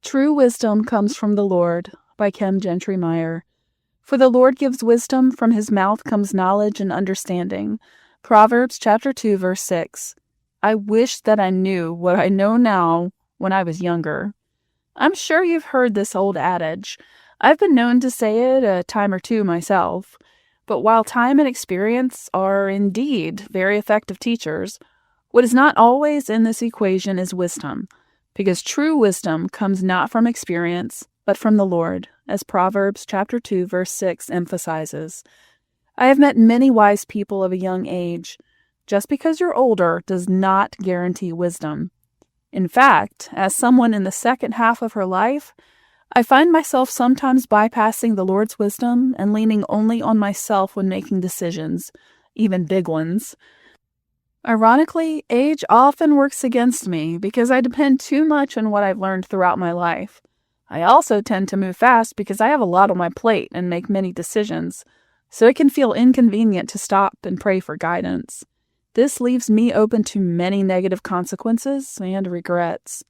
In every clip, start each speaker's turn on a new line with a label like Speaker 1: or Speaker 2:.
Speaker 1: True wisdom comes from the Lord, by Kim Gentry Meyer. For the Lord gives wisdom, from his mouth comes knowledge and understanding. Proverbs chapter 2, verse 6. I wish that I knew what I know now when I was younger. I'm sure you've heard this old adage. I've been known to say it a time or two myself. But while time and experience are indeed very effective teachers, what is not always in this equation is wisdom, because true wisdom comes not from experience, but from the Lord, as Proverbs chapter 2, verse 6 emphasizes. I have met many wise people of a young age. Just because you're older does not guarantee wisdom. In fact, as someone in the second half of her life, I find myself sometimes bypassing the Lord's wisdom and leaning only on myself when making decisions, even big ones. Ironically, age often works against me because I depend too much on what I've learned throughout my life. I also tend to move fast because I have a lot on my plate and make many decisions, so it can feel inconvenient to stop and pray for guidance. This leaves me open to many negative consequences and regrets.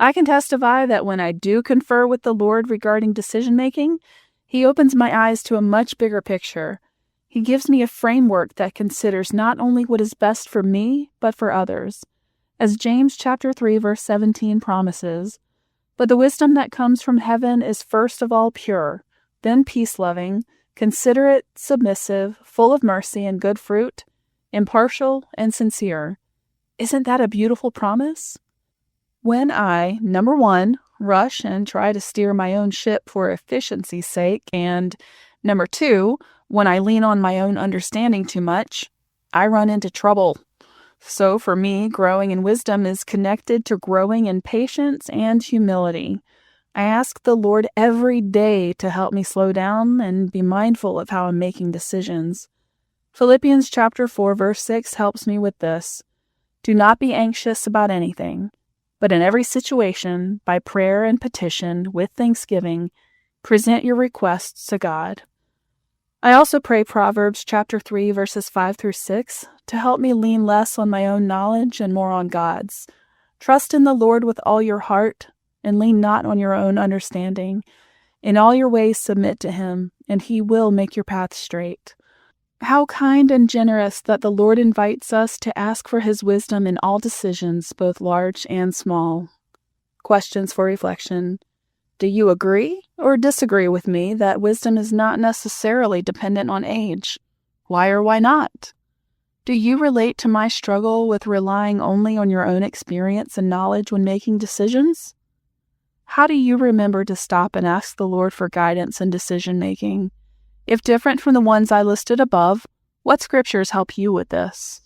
Speaker 1: I can testify that when I do confer with the Lord regarding decision-making, He opens my eyes to a much bigger picture. He gives me a framework that considers not only what is best for me, but for others. As James chapter 3, verse 17 promises, "But the wisdom that comes from heaven is first of all pure, then peace-loving, considerate, submissive, full of mercy and good fruit, impartial and sincere." Isn't that a beautiful promise? When I, number one, rush and try to steer my own ship for efficiency's sake, and number two, when I lean on my own understanding too much, I run into trouble. So for me, growing in wisdom is connected to growing in patience and humility. I ask the Lord every day to help me slow down and be mindful of how I'm making decisions. Philippians chapter 4, verse 6 helps me with this. Do not be anxious about anything, but in every situation, by prayer and petition, with thanksgiving, present your requests to God. I also pray Proverbs chapter 3, verses 5 through 6 to help me lean less on my own knowledge and more on God's. Trust in the Lord with all your heart, and lean not on your own understanding. In all your ways submit to Him, and He will make your path straight. How kind and generous that the Lord invites us to ask for His wisdom in all decisions, both large and small. Questions for reflection. Do you agree or disagree with me that wisdom is not necessarily dependent on age? Why or why not? Do you relate to my struggle with relying only on your own experience and knowledge when making decisions? How do you remember to stop and ask the Lord for guidance in decision-making? If different from the ones I listed above, what scriptures help you with this?